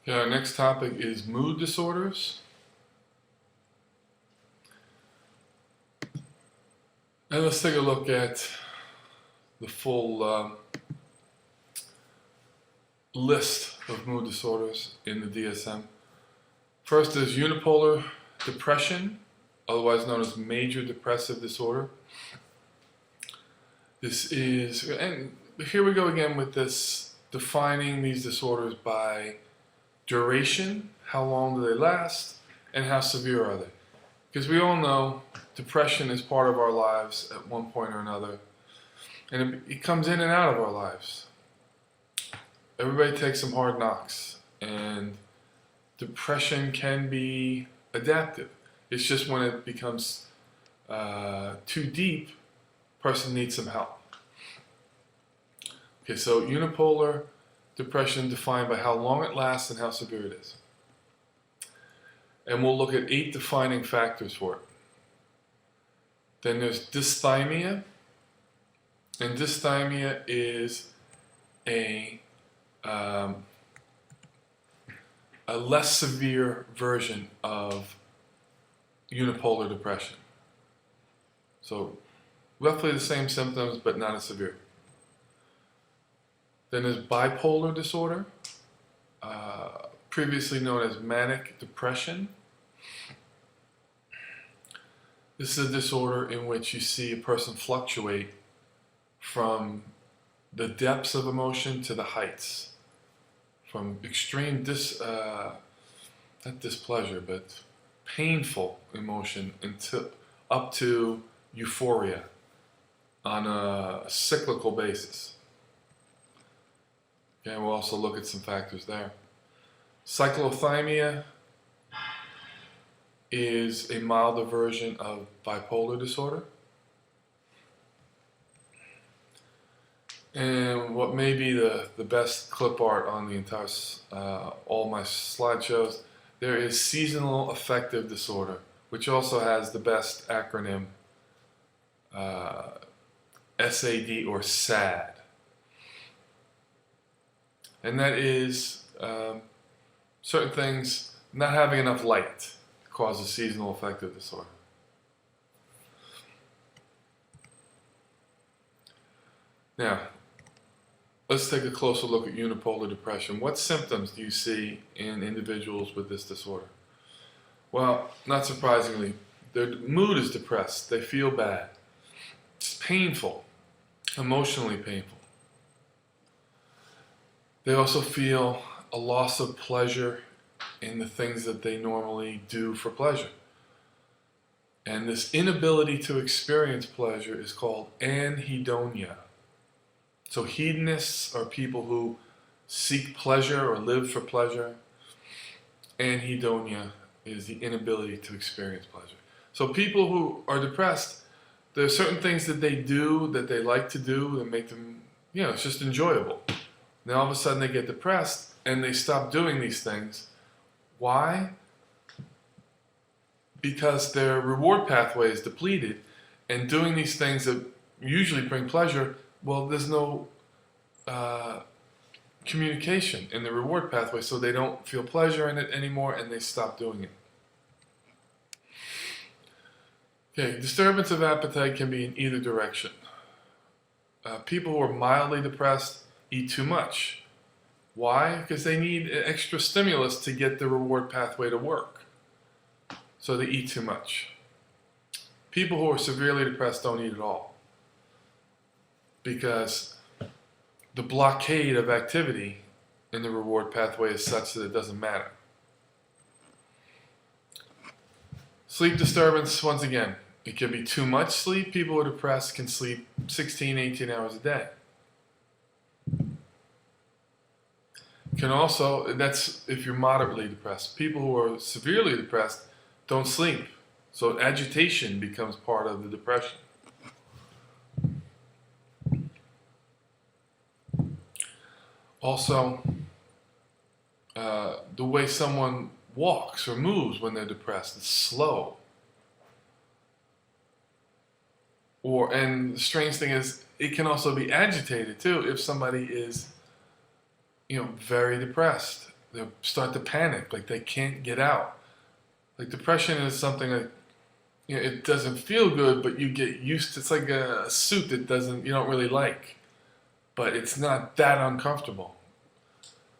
Okay, our next topic is mood disorders. And let's take a look at the full list of mood disorders in the DSM. First is unipolar depression, otherwise known as major depressive disorder. This is, and here we go again with this, defining these disorders by duration, how long do they last, and how severe are they. Because we all know depression is part of our lives at one point or another, and it comes in and out of our lives. Everybody takes some hard knocks, and depression can be adaptive. It's just when it becomes too deep, person needs some help. Okay, so unipolar depression defined by how long it lasts and how severe it is. And we'll look at 8 defining factors for it. Then there's dysthymia, and dysthymia is a less severe version of unipolar depression. So roughly the same symptoms, but not as severe. Then there's bipolar disorder, previously known as manic depression. This is a disorder in which you see a person fluctuate from the depths of emotion to the heights, from extreme not displeasure, but painful emotion up to euphoria on a cyclical basis. Okay, we'll also look at some factors there. Cyclothymia is a milder version of bipolar disorder. And what may be the best clip art on the entire, all my slideshows, there is seasonal affective disorder, which also has the best acronym, SAD or SAD. And that is certain things not having enough light causes seasonal affective disorder. Now, let's take a closer look at unipolar depression. What symptoms do you see in individuals with this disorder? Well, not surprisingly, their mood is depressed. They feel bad. It's painful, emotionally painful. They also feel a loss of pleasure in the things that they normally do for pleasure. And this inability to experience pleasure is called anhedonia. So hedonists are people who seek pleasure or live for pleasure. Anhedonia is the inability to experience pleasure. So people who are depressed, there are certain things that they do that they like to do that make them, it's just enjoyable. Now all of a sudden they get depressed and they stop doing these things. Why? Because their reward pathway is depleted, and doing these things that usually bring pleasure, well, there's no communication in the reward pathway, so they don't feel pleasure in it anymore and they stop doing it. Okay, disturbance of appetite can be in either direction. People who are mildly depressed eat too much. Why? Because they need extra stimulus to get the reward pathway to work. So they eat too much. People who are severely depressed don't eat at all, because the blockade of activity in the reward pathway is such that it doesn't matter. Sleep disturbance, once again, it can be too much sleep. People who are depressed can sleep 16, 18 hours a day. Can also, that's if you're moderately depressed. People who are severely depressed don't sleep. So agitation becomes part of the depression. Also, the way someone walks or moves when they're depressed, it's slow. And the strange thing is, it can also be agitated too if somebody is, very depressed. they'll start to panic, like they can't get out. Like depression is something like, it doesn't feel good, but you get used to. It's like a suit that you don't really like, but it's not that uncomfortable.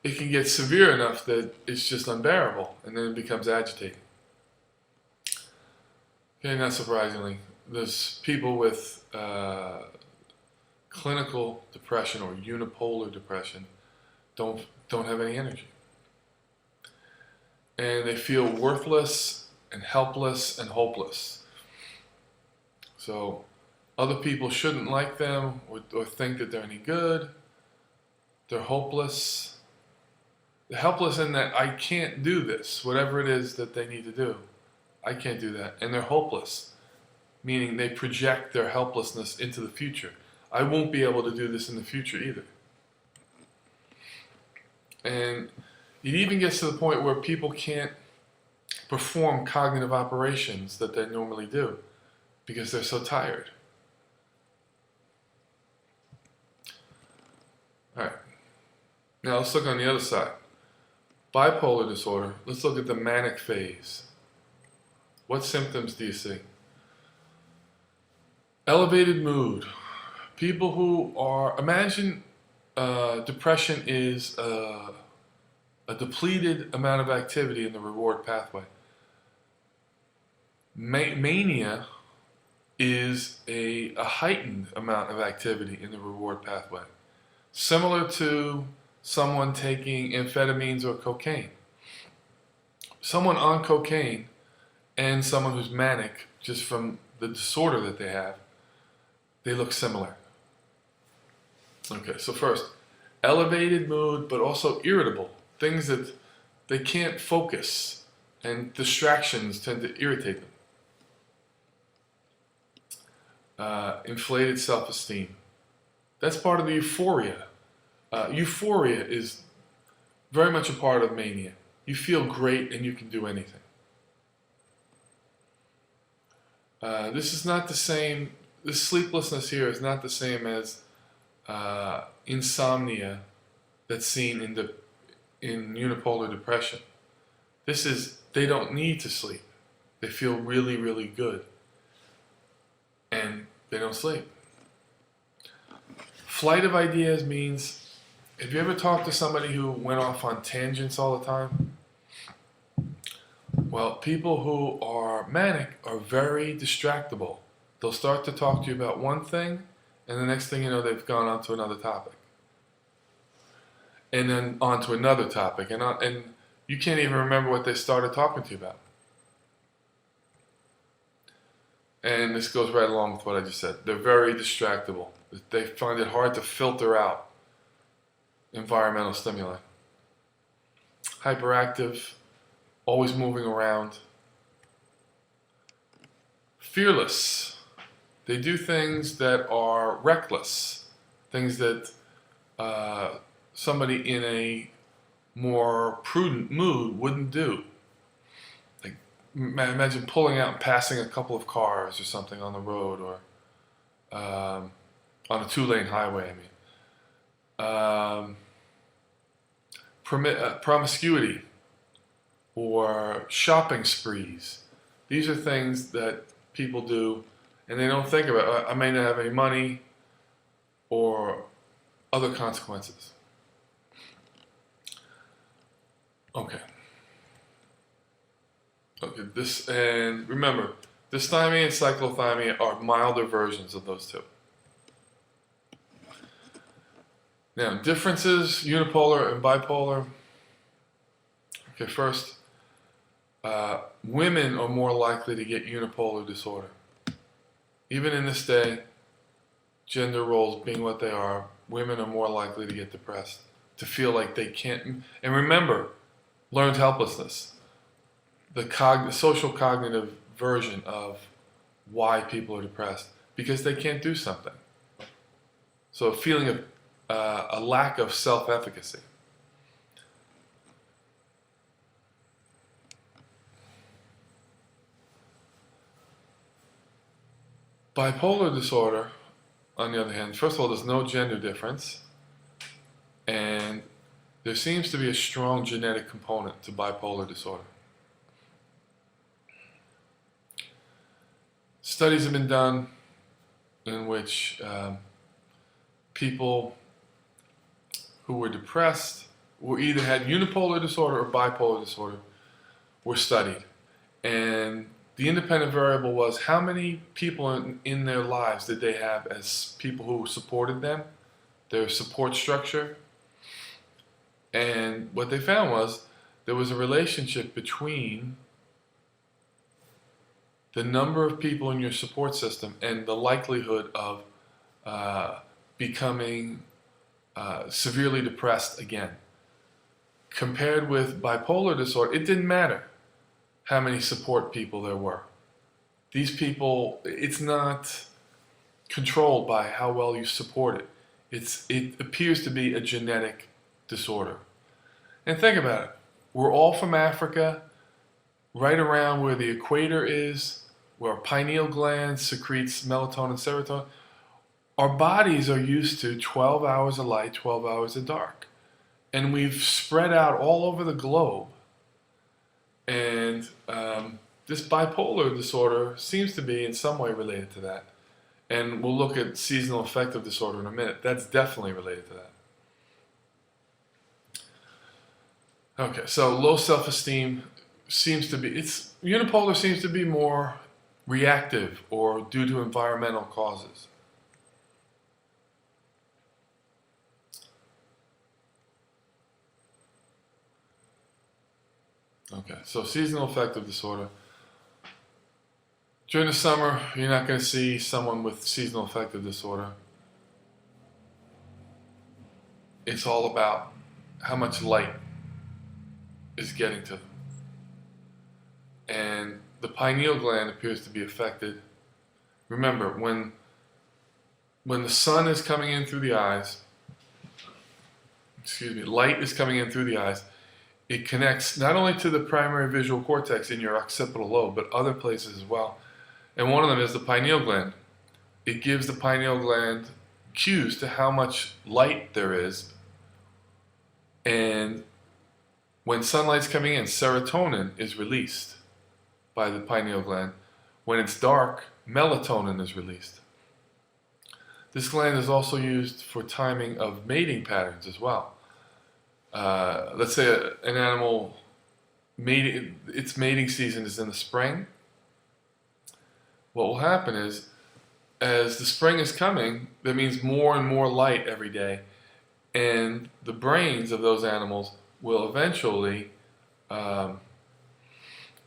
It can get severe enough that it's just unbearable, and then it becomes agitating. Okay, not surprisingly, there's people with clinical depression or unipolar depression don't have any energy, and they feel worthless and helpless and hopeless. So other people shouldn't like them or think that they're any good. They're hopeless. They're helpless in that I can't do this, whatever it is that they need to do. I can't do that. And they're hopeless, meaning they project their helplessness into the future. I won't be able to do this in the future either. And it even gets to the point where people can't perform cognitive operations that they normally do because they're so tired. All right. Now let's look on the other side. Bipolar disorder. Let's look at the manic phase. What symptoms do you see? Elevated mood. People who are, imagine depression is a depleted amount of activity in the reward pathway. Mania is a heightened amount of activity in the reward pathway. Similar to someone taking amphetamines or cocaine. Someone on cocaine and someone who's manic, just from the disorder that they have, they look similar. Okay, so first, elevated mood, but also irritable. Things that they can't focus, and distractions tend to irritate them. Inflated self-esteem. That's part of the euphoria. Euphoria is very much a part of mania. You feel great and you can do anything. This is not the same, this sleeplessness here is not the same as insomnia that's seen in unipolar depression. This is, they don't need to sleep. They feel really, really good. And they don't sleep. Flight of ideas means, have you ever talked to somebody who went off on tangents all the time? Well, people who are manic are very distractible. They'll start to talk to you about one thing, and the next thing you know, they've gone on to another topic. And then on to another topic, and you can't even remember what they started talking to you about. And this goes right along with what I just said. They're very distractible. They find it hard to filter out environmental stimuli. Hyperactive, always moving around. Fearless. They do things that are reckless, things that somebody in a more prudent mood wouldn't do. Like, imagine pulling out and passing a couple of cars or something on the road, or on a 2-lane highway, promiscuity or shopping sprees. These are things that people do and they don't think about. I may not have any money or other consequences. Okay, this, and remember, dysthymia and cyclothymia are milder versions of those two. Now, differences, unipolar and bipolar. Okay, first, women are more likely to get unipolar disorder. Even in this day, gender roles being what they are, women are more likely to get depressed, to feel like they can't. And remember, learned helplessness, the social cognitive version of why people are depressed, because they can't do something. So a feeling of a lack of self-efficacy. Bipolar disorder, on the other hand, first of all, there's no gender difference, and there seems to be a strong genetic component to bipolar disorder. Studies have been done in which people who were depressed, or either had unipolar disorder or bipolar disorder, were studied. And the independent variable was how many people in their lives did they have as people who supported them, their support structure. And what they found was there was a relationship between the number of people in your support system and the likelihood of becoming severely depressed again. Compared with bipolar disorder, it didn't matter how many support people there were. These people, it's not controlled by how well you support it. It appears to be a genetic disorder. And think about it. We're all from Africa, right around where the equator is, where our pineal gland secretes melatonin and serotonin. Our bodies are used to 12 hours of light, 12 hours of dark. And we've spread out all over the globe. And this bipolar disorder seems to be in some way related to that. And we'll look at seasonal affective disorder in a minute. That's definitely related to that. Okay, so low self-esteem seems to be, unipolar seems to be more reactive or due to environmental causes. Okay, so seasonal affective disorder. During the summer, you're not going to see someone with seasonal affective disorder. It's all about how much light is getting to them. And the pineal gland appears to be affected. Remember, when the sun is coming in through the eyes, light is coming in through the eyes, it connects not only to the primary visual cortex in your occipital lobe, but other places as well. And one of them is the pineal gland. It gives the pineal gland cues to how much light there is. And when sunlight's coming in, serotonin is released by the pineal gland. When it's dark, melatonin is released. This gland is also used for timing of mating patterns as well. Let's say an animal, its mating season is in the spring. What will happen is, as the spring is coming, that means more and more light every day, and the brains of those animals will eventually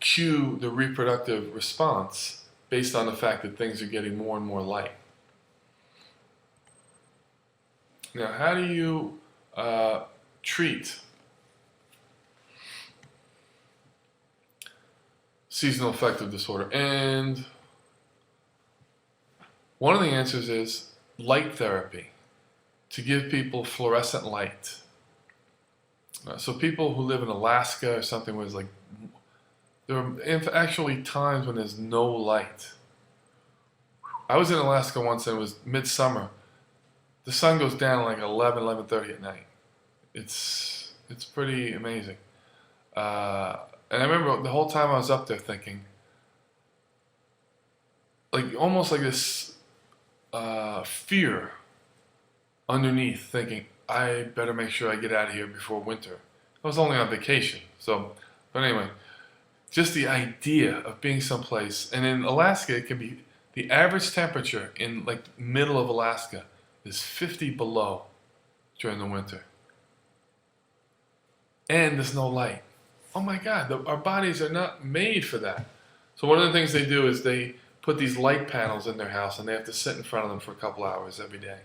cue the reproductive response based on the fact that things are getting more and more light. Now, how do you treat seasonal affective disorder? And one of the answers is light therapy, to give people fluorescent light. So people who live in Alaska or something where it's like, there are actually times when there's no light. I was in Alaska once and it was midsummer. The sun goes down like 11:30 at night. It's pretty amazing. And I remember the whole time I was up there thinking, like almost like this fear underneath, thinking, I better make sure I get out of here before winter. I was only on vacation, so, but anyway, just the idea of being someplace, and in Alaska, it can be, the average temperature in like middle of Alaska is 50 below during the winter. And there's no light. Oh my God, our bodies are not made for that. So one of the things they do is they put these light panels in their house and they have to sit in front of them for a couple hours every day.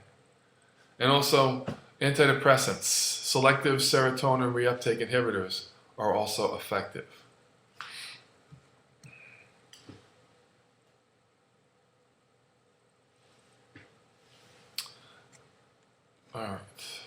And also antidepressants, selective serotonin reuptake inhibitors are also effective. All right.